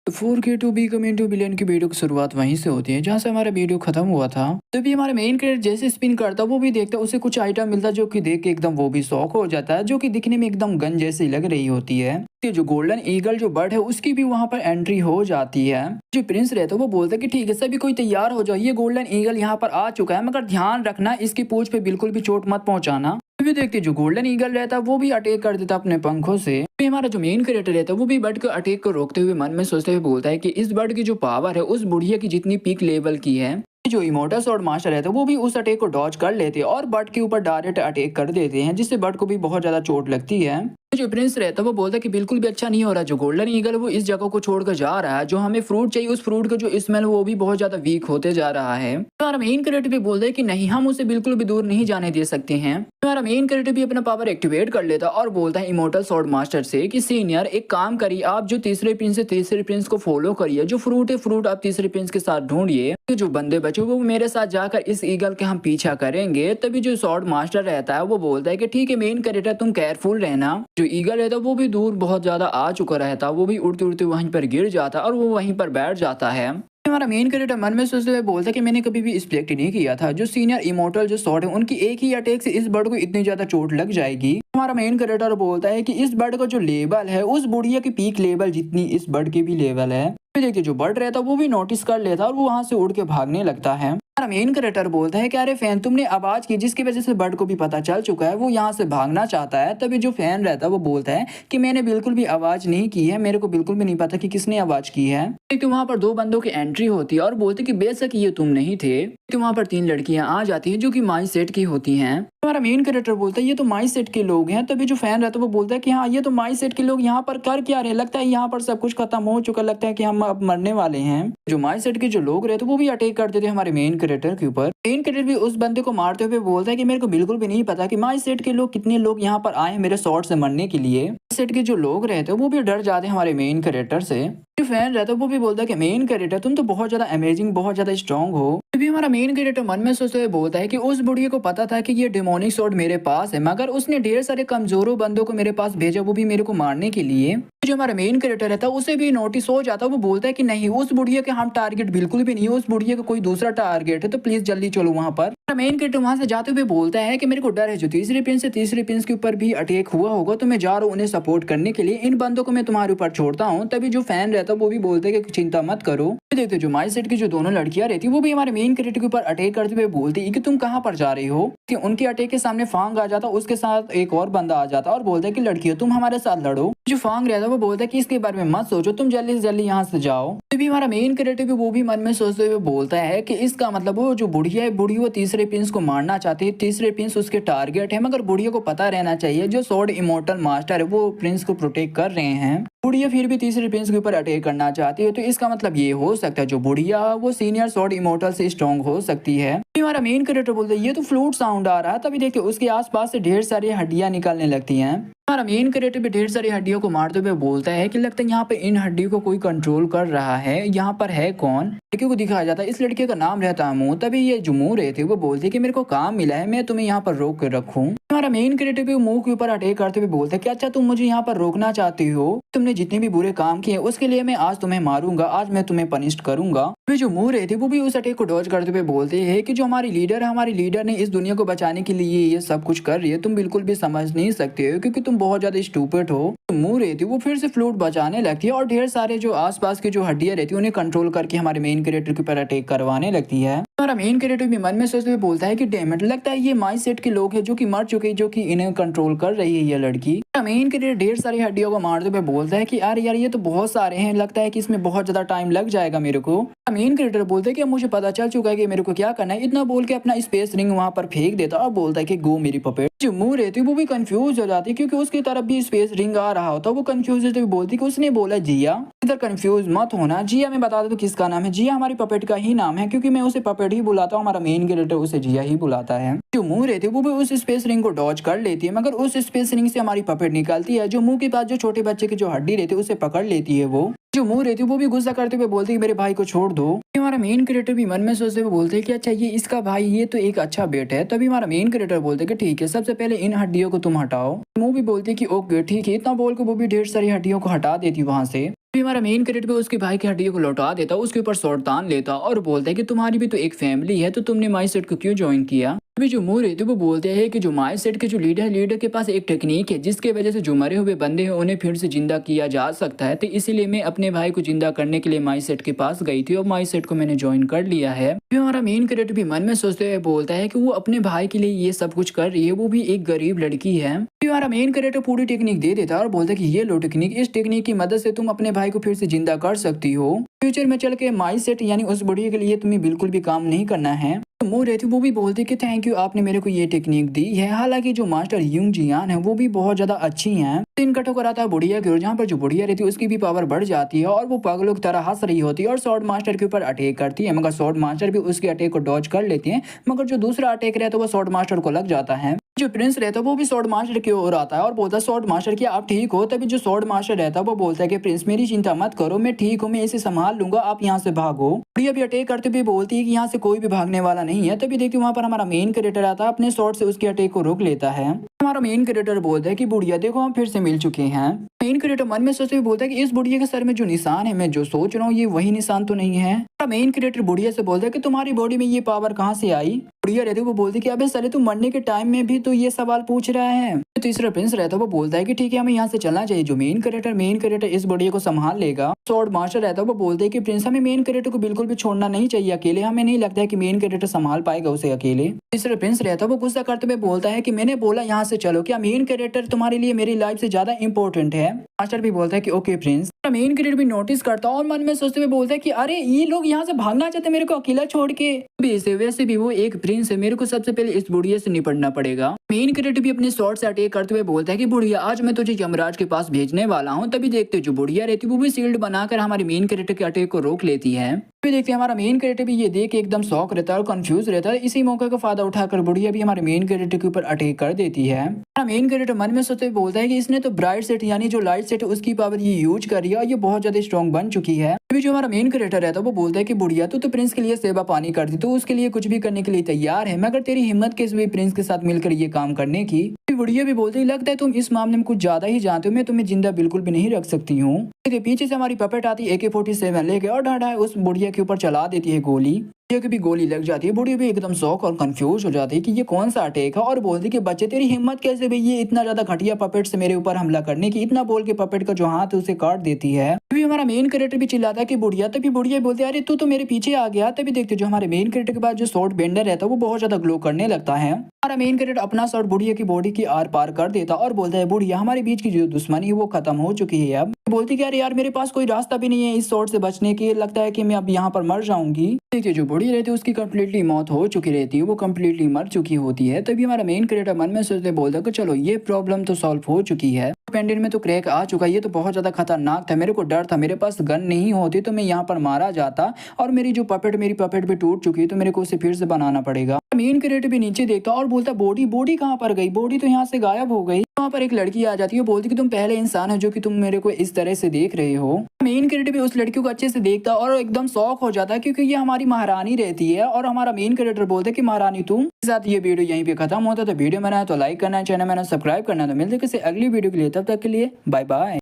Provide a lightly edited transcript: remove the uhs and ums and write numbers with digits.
तो 4K to become into billion की video की शुरुआत वहीं से होती है जहाँ से हमारा वीडियो खत्म हुआ था। तभी हमारा मेन कैरेक्टर जैसे स्पिन करता वो भी देखता उसे कुछ आइटम मिलता जो कि देख के एकदम वो भी शौक हो जाता है, जो कि दिखने में एकदम गन जैसी लग रही होती है। कि जो गोल्डन ईगल जो बर्ड है उसकी भी वहां पर एंट्री हो जाती है। जो प्रिंस रहता है वो बोलता है कि ठीक है सभी कोई तैयार हो जाओ, ये गोल्डन ईगल यहाँ पर आ चुका है, मगर ध्यान रखना इसकी पूंछ पे बिल्कुल भी चोट मत पहुंचाना। भी देखते जो गोल्डन ईगल रहता है वो भी अटैक कर देता अपने पंखों से। भी हमारा जो मेन कैरेक्टर रहता है वो भी बर्ड के अटैक को रोकते हुए मन में सोचते हुए बोलता है कि इस बर्ड की जो पावर है उस बुढ़िया की जितनी पीक लेवल की है। जो इमोर्टल स्वॉर्ड मास्टर रहता है वो भी उस अटैक को डॉज कर लेते हैं और बर्ड के ऊपर डायरेक्ट अटैक कर देते हैं, जिससे बर्ड को भी बहुत ज्यादा चोट लगती है। जो प्रिंस रहता है वो बोलता है कि बिल्कुल भी अच्छा नहीं हो रहा, जो गोल्डन ईगल वो इस जगह को छोड़कर जा रहा है, जो हमें फ्रूट चाहिए उस फ्रूट का जो स्मेल वो भी बहुत ज्यादा वीक होते जा रहा है। तो हमारा मेन कैरेक्टर भी बोलता है कि नहीं हम उसे बिल्कुल भी दूर नहीं जाने दे सकते हैं। तो हमारा मेन कैरेक्टर भी अपना पावर एक्टिवेट कर लेता और बोलता है इमोर्टल स्वॉर्ड मास्टर से कि सीनियर एक काम करिए, आप जो तीसरे प्रिंस है तीसरे प्रिंस को फॉलो करिए, जो फ्रूट है फ्रूट आप तीसरे प्रिंस के साथ ढूंढिए, जो बंदे बचे वो मेरे साथ जाकर इस ईगल के हम पीछा करेंगे। तभी जो स्वॉर्ड मास्टर रहता है वो बोलता है कि ठीक है मेन कैरेक्टर तुम केयरफुल रहना। जो ईगल रहता है वो भी दूर बहुत ज्यादा आ चुका रहता, वो भी उड़ते उड़ते वहीं पर गिर जाता और वो वहीं पर बैठ जाता है। हमारा मेन कैरेक्टर मन में सोचते हुए बोलता है कि मैंने कभी भी एक्सपेक्ट नहीं किया था जो सीनियर इमोर्टल जो स्वॉर्ड है उनकी एक ही अटैक से इस बर्ड को इतनी ज्यादा चोट लग जाएगी। हमारा मेन कैरेक्टर बोलता है कि इस बर्ड का जो लेवल है उस बुढ़िया की पीक लेवल जितनी इस बर्ड की भी लेवल है। फिर देखिए जो बर्ड रहता है वो भी नोटिस कर लेता और वो वहां से उड़ के भागने लगता है। हमारा मेन कैरेक्टर बोलता है कि अरे फैन तुमने आवाज की जिसकी वजह से बर्ड को भी पता चल चुका है, वो यहाँ से भागना चाहता है। तभी जो फैन रहता है वो बोलता है कि मैंने बिल्कुल भी आवाज नहीं की है, मेरे को बिल्कुल भी नहीं पता कि किसने आवाज की है। क्योंकि वहां पर दो बंदों की एंट्री होती है और बोलते कि बेशक ये तुम नहीं थे। कि वहां पर तीन लड़कियां आ जाती हैं जो कि माई सेट की होती हैं। हमारा मेन कैरेक्टर बोलता है ये तो माई सेट के लोग हैं। तभी जो फैन रहता है वो बोलता है कि हाँ ये तो माई सेट के लोग यहाँ पर कर क्या रहे, लगता है यहाँ पर सब कुछ खत्म हो चुका, लगता है कि हम अब मरने वाले हैं। जो माई सेट के जो लोग रहते वो भी अटैक करते थे हमारे मेन कैरेक्टर के ऊपर। मेन कैरेक्टर भी उस बंदे को मारते हुए बोलता है कि मेरे को बिल्कुल भी नहीं पता कि माई सेट के लोग कितने लोग यहाँ पर आए मेरे शॉट से मरने के लिए। सेट के जो लोग रहते हैं वो भी डर जाते हैं हमारे मेन कैरेक्टर से। जो फैन रहता है वो भी बोलता है कि मेन कैरेक्टर तुम तो बहुत ज्यादा अमेजिंग बहुत ज्यादा स्ट्रॉन्ग हो। तभी हमारा मेन कैरेक्टर मन में सोचते हुए बोलता है कि उस बुढ़िया को पता था कि ये डेमोनिक स्वॉर्ड मेरे पास है, मगर उसने ढेर सारे कमजोरों बंदों को मेरे पास भेजा, वो भी मेरे को मारने के लिए। जो हमारा मेन कैरेक्टर रहता है उसे भी नोटिस हो जाता है, वो बोलता है कि नहीं उस बुढ़िया के हम टारगेट बिल्कुल भी नहीं है, उस बुढ़िया का कोई दूसरा टारगेट है, तो प्लीज जल्दी चलो वहां पर। मेन कैरेक्टर वहां से जाते हुए बोलता है कि मेरे को डर है जो तीसरे प्रिंस है तीसरे प्रिंस के ऊपर भी अटैक हुआ होगा, तो मैं जा रहा हूँ उन्हें सपोर्ट करने के लिए, इन बंदों को मैं तुम्हारे ऊपर छोड़ता हूँ। तभी जो फैन रहता है वो भी बोलते है कि चिंता मत करो। देखते जो माई सेट की जो दोनों लड़कियां रहती वो भी हमारे मेन कैरेक्टर के ऊपर अटैक करते हुए बोलती है कि तुम कहाँ पर जा रही हो। कि उनके अटैक के सामने फांग आ जाता, उसके साथ एक और बंदा आ जाता और बोलता है कि लड़कियों तुम हमारे साथ लड़ो। जो फांग रहता है वो बोलता है कि इसके बारे में मत सोचो, तुम जल्दी से जल्दी यहाँ से जाओ। तभी हमारा मेन कैरेक्टर भी वो भी मन में सोचते हुए बोलता है कि इसका मतलब वो जो बुढ़िया है बुढ़ी वो तीसरे प्रिंस को मारना चाहती है, तीसरे प्रिंस उसके टारगेट है, मगर बुढ़िया को पता रहना चाहिए जो स्वॉर्ड इमोर्टल मास्टर है वो प्रिंस को प्रोटेक्ट कर रहे हैं। बुढ़िया फिर भी तीसरे प्रिंस के ऊपर अटैक करना चाहती है, तो इसका मतलब ये हो सकता है जो बुढ़िया वो सीनियर स्वॉर्ड इमोर्टल से स्ट्रॉन्ग हो सकती है। हमारा मेन कैरेक्टर बोलता है ये तो फ्लूट साउंड आ रहा है। तभी देखिए उसके आसपास से ढेर सारी हड्डियां निकलने लगती हैं। हमारा मेन कैरेक्टर भी ढेर सारी हड्डियों को मारते हुए बोलता है कि लगता है यहाँ पे इन हड्डियों को कोई कंट्रोल कर रहा है, यहाँ पर है कौन। लड़की को दिखाया जाता है, इस लड़के का नाम रहता है मुंह। तभी ये जो मुंह रहते वो बोलती है कि मेरे को काम मिला है, मैं तुम्हें यहाँ पर रोक कर रखूँ। हमारा मेन कैरेक्टर भी मुंह के ऊपर अटैक करते हुए बोलता है कि अच्छा तुम मुझे यहाँ पर रोकना चाहती हो, तुमने जितने भी बुरे काम किए उसके लिए मैं आज तुम्हें मारूंगा, आज मैं तुम्हें पनिश करूंगा। वे जो मुंह रहती वो भी उस अटैक को डॉज करते हुए बोलते हैं कि जो हमारी लीडर है हमारी लीडर ने इस दुनिया को बचाने के लिए ये सब कुछ कर रही है, तुम बिल्कुल भी समझ नहीं सकते हो क्योंकि तुम बहुत ज्यादा स्टूपिड हो। तो मुंह रहती वो फिर से फ्लूट बजाने लगती है और ढेर सारे जो आसपास की जो हड्डियां रहती है उन्हें कंट्रोल करके हमारे मेन कैरेक्टर के ऊपर अटैक करवाने लगती है। हमारा मेन कैरेक्टर भी मन में सोचते हुए बोलता है कि डैमेट लगता है ये माई सेट के लोग हैं जो कि मर चुके, जो कि इन्हें कंट्रोल कर रही है ये लड़की। मेन कैरेक्टर ढेर सारी हड्डियों को मारते हुए बोलता है कि यार यार ये तो बहुत सारे हैं, लगता है कि इसमें बहुत ज्यादा टाइम लग जाएगा मेरे को। मेन कैरेक्टर बोलता है कि अब मुझे पता चल चुका है कि मेरे को क्या करना है, इतना बोल के अपना स्पेस रिंग वहां पर फेंक देता और बोलता है कि गो मेरी पपेट। जो मुंह रहती है वो भी कंफ्यूज हो जाती है क्योंकि उसकी तरफ भी स्पेस रिंग आ रहा होता, वो कंफ्यूज होते हुए बोलती कि उसने बोला जिया इधर कंफ्यूज मत होना, जिया मैं बता दूं किसका नाम है, जिया हमारी पपेट का ही नाम है क्योंकि मैं उसे पपेट ही बुलाता हूँ, हमारा मेन कैरेक्टर उसे जिया ही बुलाता है। जो मुंह रहती है वो भी उस स्पेस रिंग को डॉज कर लेती है, मगर उस स्पेस रिंग से हमारी पपेट निकलती है, जो मुंह के पास जो छोटे बच्चे की जो हड्डी रहती है उसे पकड़ लेती है। वो जो मुंह रहती है वो भी गुस्सा करते हुए बोलती है मेरे भाई को छोड़ दो। हमारा मेन कैरेक्टर भी मन में सोचते हुए बोलते हैं कि अच्छा ये इसका भाई, ये तो एक अच्छा बेट है। तभी हमारा मेन कैरेक्टर बोलते हैं कि ठीक है सबसे पहले इन हड्डियों को तुम हटाओ। मुंह भी बोलती है कि ओके ठीक है, इतना बोल के वो भी ढेर सारी हड्डियों को हटा देती वहां से। भी हमारा मेन कैरेक्टर भी उसके भाई की हड्डियों को लौटा देता, उसके ऊपर शॉट तान लेता और बोलता है कि तुम्हारी भी तो एक फैमिली है, तो तुमने माई सेट को क्यों ज्वाइन किया। अभी जो मोह रहते वो बोलते हैं कि जो माई सेट के जो लीडर के पास एक टेक्निक है जिसके वजह से जो मरे हुए बंदे हैं उन्हें फिर से जिंदा किया जा सकता है, तो इसीलिए मैं अपने भाई को जिंदा करने के लिए माई सेट के पास गई थी और माई सेट को मैंने ज्वाइन कर लिया है। फिर हमारा मेन कैरेक्टर भी मन में सोचते हुए बोलता है कि वो अपने भाई के लिए ये सब कुछ कर रही है, वो भी एक गरीब लड़की है। फिर हमारा मेन कैरेक्टर पूरी टेक्निक दे देता है और बोलता है कि ये लो टेक्निक, इस टेक्निक की मदद से तुम अपने भाई को फिर से जिंदा कर सकती हो। फ्यूचर में चल के माई सेट यानी उस बुढ़िया के लिए तुम्हें बिल्कुल भी काम नहीं करना है। तो मोह रहती वो भी बोलती कि थैंक यू, आपने मेरे को ये टेक्निक दी है। हालांकि जो मास्टर यूंग जियान है वो भी बहुत ज्यादा अच्छी हैं। दिन कटो कराता है बुढ़िया की ओर, जहाँ पर जो बुढ़िया रहती है उसकी भी पावर बढ़ जाती है और वो पागलों की तरह हंस रही होती है और स्वॉर्ड मास्टर के ऊपर अटैक करती है, मगर स्वॉर्ड मास्टर भी उसके अटैक को डॉज कर लेते हैं। मगर जो दूसरा अटैक रहता है वो स्वॉर्ड मास्टर को लग जाता है। जो प्रिंस रहता है वो भी स्वॉर्ड मास्टर की ओर आता है और बोलता है स्वॉर्ड मास्टर कि आप ठीक हो। तभी जो स्वॉर्ड मास्टर रहता है वो बोलता है कि प्रिंस मेरी चिंता मत करो, मैं ठीक हूँ, मैं इसे संभाल लूंगा, आप यहाँ से भागो। बुढ़िया भी अटैक करते हुए बोलती है कि यहाँ से कोई भी भागने वाला नहीं है। तभी देखती वहाँ पर हमारा मेन कैरेक्टर आता है, अपने शॉट से उसके अटैक को रोक लेता है। हमारा मेन कैरेक्टर बोलता है कि बुढ़िया देखो हम फिर से मिल चुके हैं। मेन कैरेक्टर मन में सोचते हुए बोलता है कि इस बुढ़िया के सर में जो निशान है, मैं जो सोच रहा हूँ ये वही निशान तो नहीं है। मेन कैरेक्टर बुढ़िया से बोलता है कि तुम्हारी बॉडी में ये पावर कहाँ से आई। बुढ़िया रहती है वो बोलती है कि अबे साले तू मरने के टाइम में भी तो ये सवाल पूछ रहा है। तीसरा प्रिंस रहता है वो बोलता है कि ठीक है हमें यहाँ से चलना चाहिए, जो मेन कैरेक्टर इस बुढ़िया को संभाल लेगा। स्वॉर्ड मास्टर रहता है वो बोलते हैं कि प्रिंस हमें मेन कैरेक्टर को बिल्कुल भी छोड़ना नहीं चाहिए अकेले, हमें नहीं लगता है कि मेन कैरेक्टर संभाल पाएगा उसे अकेले। तीसरा प्रिंस रहता है वो गुस्सा करते हुए बोलता है कि मैंने बोला यहाँ से चलो, क्या मेन कैरेक्टर तुम्हारे लिए मेरी लाइफ से ज्यादा इंपॉर्टेंट है। मास्टर भी बोलता है कि ओके प्रिंस। मेन कैरेक्टर भी नोटिस करता है और मन में सोचते हुए बोलता है कि अरे ये लोग यहाँ से भागना चाहते मेरे को अकेला छोड़ के। वैसे भी वो एक प्रिंस है, मेरे को सबसे पहले इस बुढ़िया से निपटना पड़ेगा। मेन कैरेक्टर भी अपने शॉट से अटैक करते हुए बोलता है कि बुढ़िया आज मैं तुझे यमराज के पास भेजने वाला हूँ। तभी देखते जो बुढ़िया रहती है वो भी शील्ड बनाकर हमारे मेन कैरेक्टर के अटैक को रोक लेती है। फिर देखते हैं हमारा मेन कैरेक्टर भी ये देख के एकदम शॉक रहता है और कंफ्यूज रहता है। इसी मौके का फायदा उठाकर बुढ़िया भी हमारे मेन कैरेक्टर के ऊपर अटैक कर देती है। हमारा मेन कैरेक्टर मन में सोचते हुए बोलता है कि इसने तो ब्राइट सेट यानी जो लाइट सेट है उसकी पावर ये यूज कर रही है और ये बहुत ज्यादा स्ट्रॉन्ग बन चुकी है। अभी जो हमारा मेन कैरेक्टर रहता है वो बोलता है कि बुढ़िया तू तो प्रिंस के लिए सेवा पानी करती, तो उसके लिए कुछ भी करने के लिए तैयार है, मगर तेरी हिम्मत किस भी प्रिंस के साथ मिलकर ये काम करने की। बुढ़िया भी बोलती लगता है तुम इस मामले में कुछ ज्यादा ही जानते हो, मैं तुम्हें जिंदा बिल्कुल भी नहीं रख सकती हूँ। पीछे से हमारी पपेट आती है AK-47 लेके और ढाढा उस बुढ़िया के ऊपर चला देती है गोली। की भी गोली लग जाती है। बुढ़िया भी एकदम शॉक और कंफ्यूज हो जाती है कि ये कौन सा अटैक है और बोलती कि बच्चे तेरी हिम्मत कैसे भाई ये इतना ज्यादा घटिया पपेट से मेरे ऊपर हमला करने की। इतना बोल के पपेट का जो हाथ है उसे काट देती है। तभी हमारा मेन कैरेक्टर भी चिल्लाता है कि बुढ़िया। तभी बुढ़िया बोलती है अरे तू तो मेरे पीछे आ गया। तभी देखते जो हमारे मेन कैरेक्टर के बाद जो शॉर्ट बेंडर रहता है वो बहुत ज्यादा ग्लो करने लगता है। हमारा मेन कैरेक्टर अपना शॉर्ट बुढ़िया की बॉडी की आर पार कर देता और बोलता है बुढ़िया हमारे बीच की जो दुश्मनी है वो खत्म हो चुकी है। अब बोलती कि अरे यार मेरे पास कोई रास्ता भी नहीं है इस शॉर्ट से बचने की, लगता है कि मैं अब यहाँ पर मर जाऊंगी। देखिए जो बुढ़ी रहती है उसकी कंप्लीटली मौत हो चुकी रहती है, वो कंप्लीटली मर चुकी होती है। तभी हमारा मेन कैरेक्टर मन में सोचते बोलता है कि चलो ये प्रॉब्लम तो सॉल्व हो चुकी है, पेंडेंट में तो क्रैक आ चुका है, ये तो बहुत ज्यादा खतरनाक था, मेरे को डर था, मेरे पास गन नहीं होती तो मैं यहाँ पर मारा जाता और मेरी पपेट भी टूट चुकी है तो मेरे को उसे फिर से बनाना पड़ेगा। मेन कैरेक्टर भी नीचे देखता और बोलता बॉडी कहाँ पर गई, बॉडी तो यहाँ से गायब हो गई। वहाँ पर एक लड़की आ जाती है, बोलती कि तुम पहले इंसान हो जो कि तुम मेरे को इस तरह से देख रहे हो। मेन कैरेक्टर भी उस लड़की को अच्छे से देखता और एकदम शॉक हो जाता है क्योंकि ये हमारी महारानी रहती है। और हमारा मेन कैरेक्टर बोलता है कि महारानी तुम के साथ ये वीडियो यहीं पे खत्म होता है। तो वीडियो बनाया तो लाइक करना, चैनल मैंने सब्सक्राइब करना। तो मिलते किसी अगली वीडियो के लिए, तब तक के लिए बाय बाय।